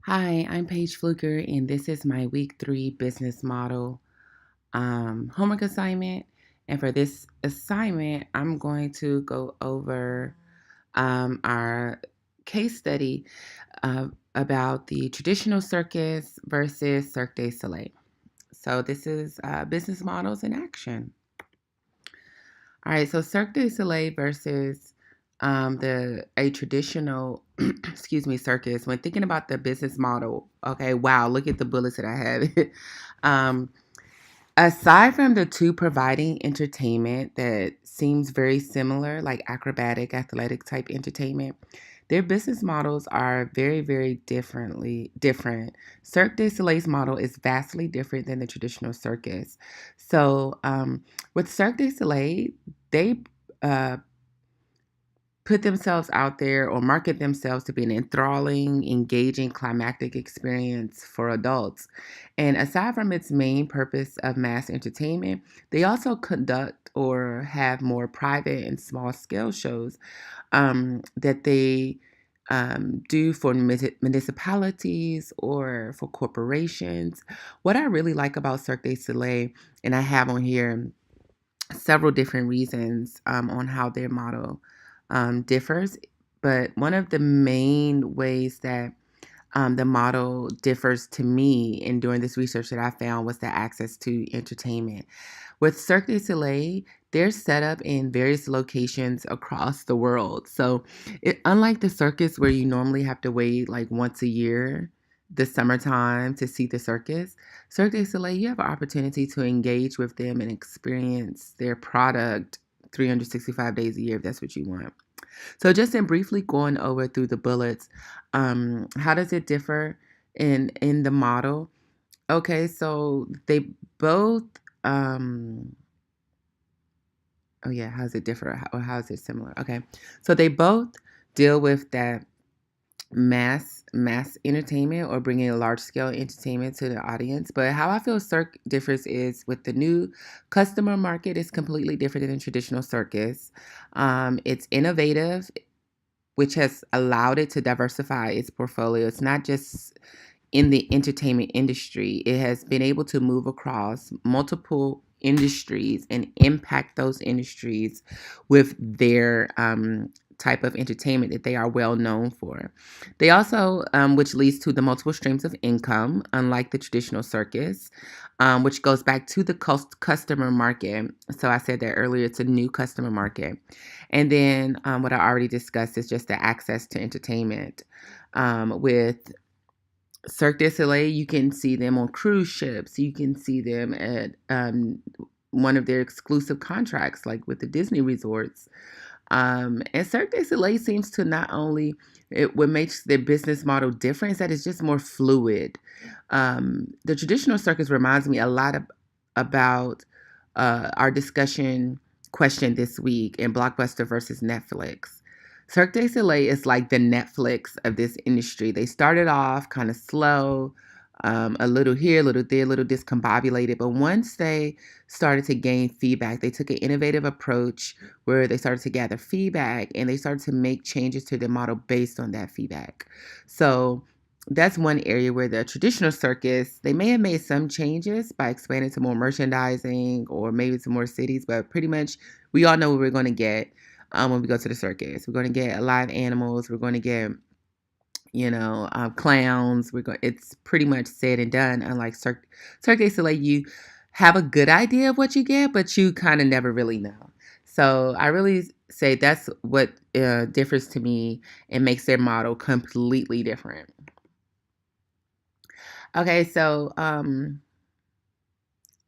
Hi, I'm Paige Fluker, and this is my week 3 business model homework assignment. And for this assignment, I'm going to go over our case study about the traditional circus versus Cirque du Soleil. So, this is business models in action. All right, so Cirque du Soleil versus the a traditional, excuse me, circus. When thinking about the business model, okay, wow, look at the bullets that I have. um, Aside from the two providing entertainment that seems very similar, like acrobatic, athletic type entertainment, their business models are very, very different. Cirque du Soleil's model is vastly different than the traditional circus. With Cirque du Soleil, they uh, put themselves out there or market themselves to be an enthralling, engaging, climactic experience for adults. And aside from its main purpose of mass entertainment, they also conduct or have more private and small scale shows that they do for municipalities or for corporations. What I really like about Cirque du Soleil, and I have on here several different reasons on how their model differs. But one of the main ways that the model differs to me, and during this research that I found, was the access to entertainment. With Cirque du Soleil, they're set up in various locations across the world. So, unlike the circus where you normally have to wait like once a year, the summertime, to see the circus, Cirque du Soleil, you have an opportunity to engage with them and experience their product 365 days a year if that's what you want. So, just in briefly going over through the bullets, how does it differ in the model? Okay, so they both. Oh yeah, how does it differ or how is it similar? Okay, so they both deal with that mass entertainment or bringing a large scale entertainment to the audience. But how I feel Cirque differs is with the new customer market is completely different than traditional circus. It's innovative, which has allowed it to diversify its portfolio. It's not just in the entertainment industry, it has been able to move across multiple industries and impact those industries with their type of entertainment that they are well known for. They also, which leads to the multiple streams of income, unlike the traditional circus, which goes back to the customer market. So I said that earlier, it's a new customer market. And then what I already discussed is just the access to entertainment. With Cirque du Soleil, you can see them on cruise ships. You can see them at one of their exclusive contracts, like with the Disney resorts. And Cirque du Soleil seems to not only what makes their business model different is that it's just more fluid. The traditional circus reminds me a lot about our discussion question this week in Blockbuster versus Netflix. Cirque du Soleil is like the Netflix of this industry. They started off kind of slow, a little here, a little there, a little discombobulated. But once they started to gain feedback, they took an innovative approach where they started to gather feedback and they started to make changes to their model based on that feedback. So that's one area where the traditional circus, they may have made some changes by expanding to more merchandising or maybe to more cities, but pretty much we all know what we're going to get when we go to the circus. We're going to get live animals. We're going to get clowns. It's pretty much said and done. Unlike Cirque du Soleil, you have a good idea of what you get, but you kind of never really know. So I really say that's what differs to me and makes their model completely different. Okay, so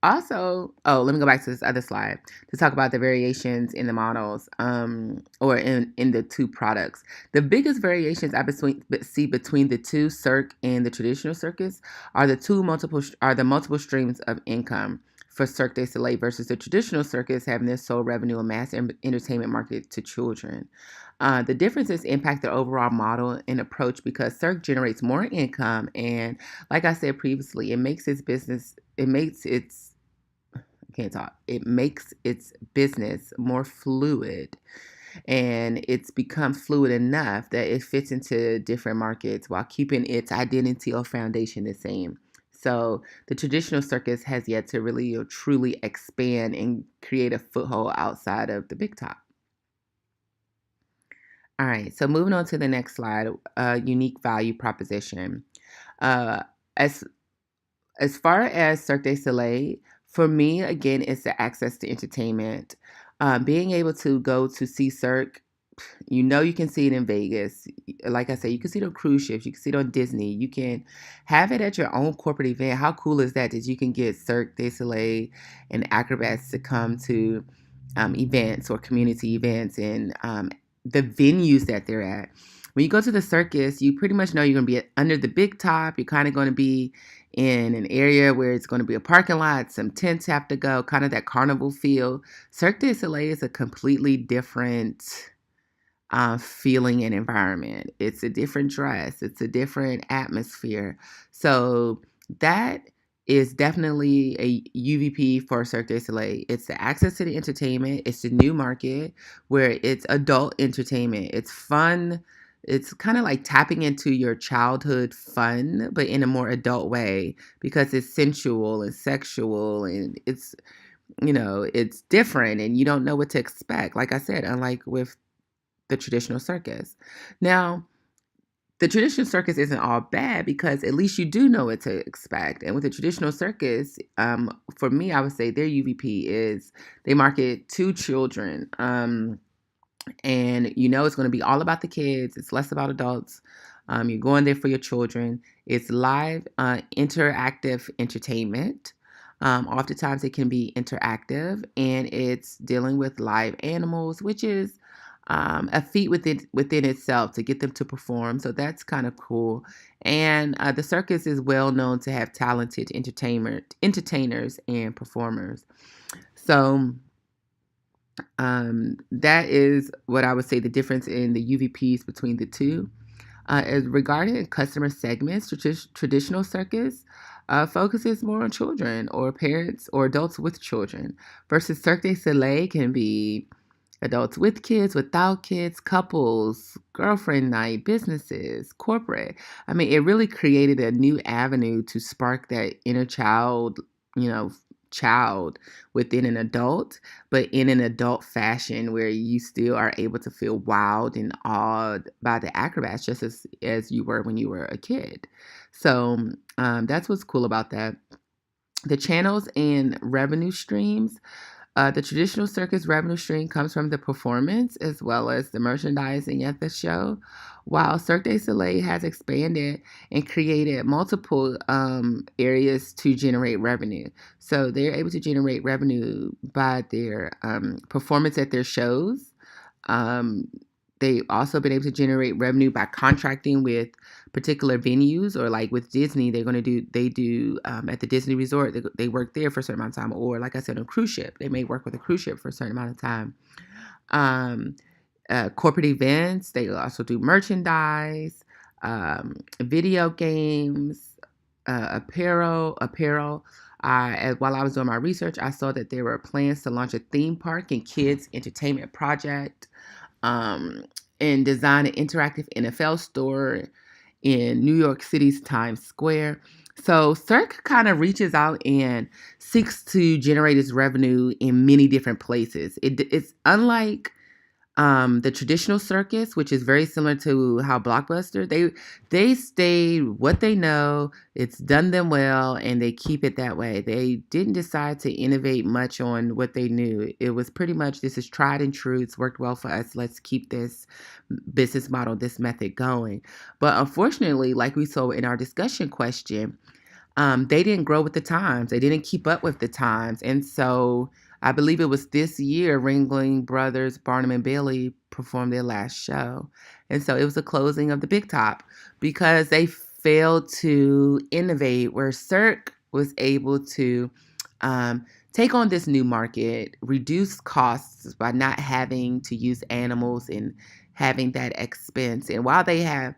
also, oh, let me go back to this other slide to talk about the variations in the models, or in the two products. The biggest variations see between the two Cirque and the traditional circus are the multiple streams of income for Cirque du Soleil versus the traditional circus having their sole revenue and mass entertainment market to children. The differences impact the overall model and approach because Cirque generates more income, and like I said previously, it makes its business more fluid. and it's become fluid enough that it fits into different markets while keeping its identity or foundation the same. So the traditional circus has yet to really or truly expand and create a foothold outside of the big top. All right, so moving on to the next slide, unique value proposition. Uh, as as far as Cirque du Soleil, for me, again, it's the access to entertainment. Being able to go to see Cirque, you know, you can see it in Vegas. Like I said, you can see it on cruise ships. You can see it on Disney. You can have it at your own corporate event. How cool is that? That you can get Cirque du Soleil and acrobats to come to events or community events and the venues that they're at. When you go to the circus, you pretty much know you're going to be under the big top. You're kind of going to be in an area where it's going to be a parking lot. Some tents have to go, kind of that carnival feel. Cirque du Soleil is a completely different feeling and environment. It's a different dress, it's a different atmosphere. So that is definitely a UVP for Cirque du Soleil. It's the access to the entertainment. It's the new market where it's adult entertainment. It's fun. It's kind of like tapping into your childhood fun, but in a more adult way because it's sensual and sexual and it's different and you don't know what to expect. Like I said, unlike with the traditional circus. Now, the traditional circus isn't all bad because at least you do know what to expect. And with the traditional circus, for me, I would say their UVP is they market to children. And you know it's going to be all about the kids. It's less about adults. You're going there for your children. It's live, interactive entertainment. Oftentimes it can be interactive, and it's dealing with live animals, which is a feat within itself to get them to perform. So that's kind of cool. And the circus is well known to have talented entertainers and performers. So that is what I would say the difference in the UVPs between the two. As regarding customer segments, traditional circus focuses more on children or parents or adults with children, versus Cirque du Soleil can be adults with kids, without kids, couples, girlfriend night, businesses, corporate. I mean, it really created a new avenue to spark that inner child, you know, child within an adult, but in an adult fashion where you still are able to feel wowed and awed by the acrobats just as you were when you were a kid. So that's what's cool about that. The channels and revenue streams. The traditional circus revenue stream comes from the performance as well as the merchandising at the show, while Cirque du Soleil has expanded and created multiple areas to generate revenue. So they're able to generate revenue by their performance at their shows. Um, they've also been able to generate revenue by contracting with particular venues, or like with Disney, they do at the Disney resort, they work there for a certain amount of time, or like I said, on a cruise ship, they may work with a cruise ship for a certain amount of time. Um, Corporate events, they also do merchandise, video games, apparel. While I was doing my research, I saw that there were plans to launch a theme park and kids entertainment project, um, and design an interactive NFL store in New York City's Times Square. So Cirque kind of reaches out and seeks to generate its revenue in many different places. It's unlike the traditional circus, which is very similar to how Blockbuster, they stay what they know, it's done them well, and they keep it that way. They didn't decide to innovate much on what they knew. It was pretty much, this is tried and true, it's worked well for us, let's keep this business model, this method going. But unfortunately, like we saw in our discussion question, they didn't grow with the times. They didn't keep up with the times. And so I believe it was this year, Ringling Brothers, Barnum and Bailey performed their last show. And so it was the closing of the Big Top because they failed to innovate, where Cirque was able to take on this new market, reduce costs by not having to use animals and having that expense. And while they have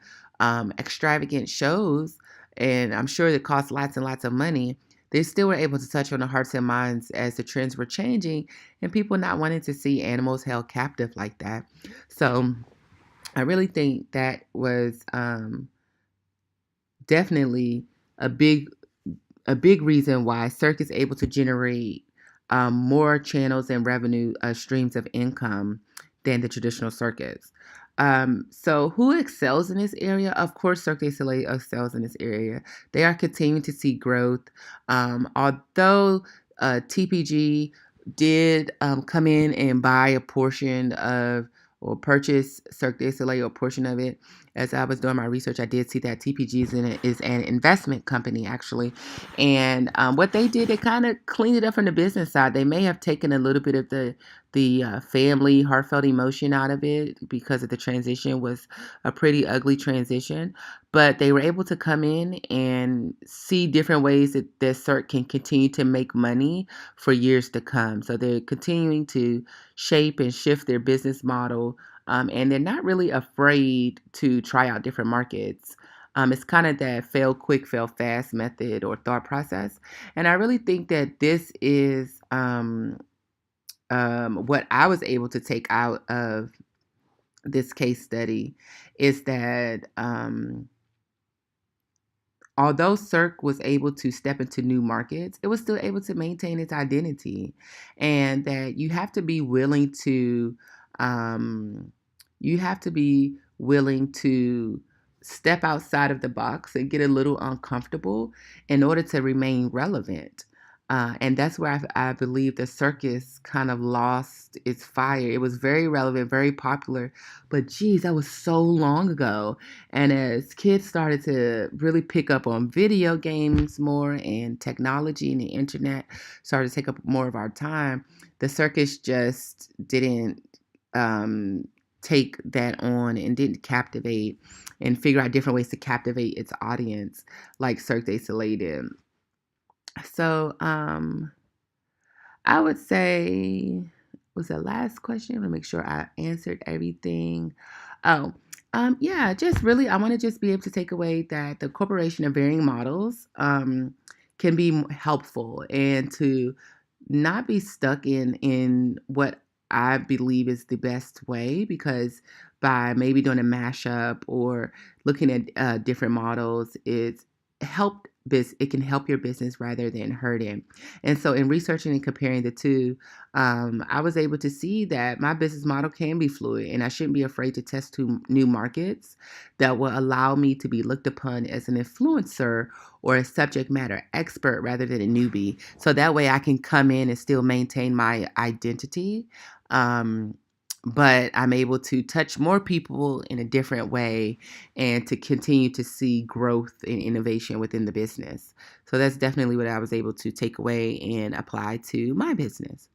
extravagant shows, and I'm sure it costs lots and lots of money, they still were able to touch on the hearts and minds as the trends were changing and people not wanting to see animals held captive like that. So I really think that was definitely a big a big reason why Cirque is able to generate more channels and revenue streams of income than the traditional circus. So, who excels in this area? Of course, Cirque du Soleil excels in this area. They are continuing to see growth. Although TPG did come in and buy a portion of or purchase Cirque du Soleil or a portion of it. As I was doing my research, I did see that TPG is an investment company, actually. And what they did, they kind of cleaned it up from the business side. They may have taken a little bit of the family heartfelt emotion out of it because of the transition was a pretty ugly transition. But they were able to come in and see different ways that this Cirque can continue to make money for years to come. So they're continuing to shape and shift their business model. And they're not really afraid to try out different markets. It's kind of that fail quick, fail fast method or thought process. And I really think that this is what I was able to take out of this case study is that although Cirque was able to step into new markets, it was still able to maintain its identity, and that um, you have to be willing to step outside of the box and get a little uncomfortable in order to remain relevant. And that's where I believe the circus kind of lost its fire. It was very relevant, very popular, but geez, that was so long ago. And as kids started to really pick up on video games more and technology and the internet started to take up more of our time, the circus just didn't take that on and didn't captivate and figure out different ways to captivate its audience like Cirque du Soleil did. So I would say, was the last question? I'm gonna make sure I answered everything. Oh, yeah, just really, I want to just be able to take away that the corporation of varying models can be helpful and to not be stuck in what I believe is the best way because by maybe doing a mashup or looking at different models, it can help your business rather than hurt it. And so in researching and comparing the two, I was able to see that my business model can be fluid and I shouldn't be afraid to test two new markets that will allow me to be looked upon as an influencer or a subject matter expert rather than a newbie. So that way I can come in and still maintain my identity. Um, but I'm able to touch more people in a different way and to continue to see growth and innovation within the business. So that's definitely what I was able to take away and apply to my business.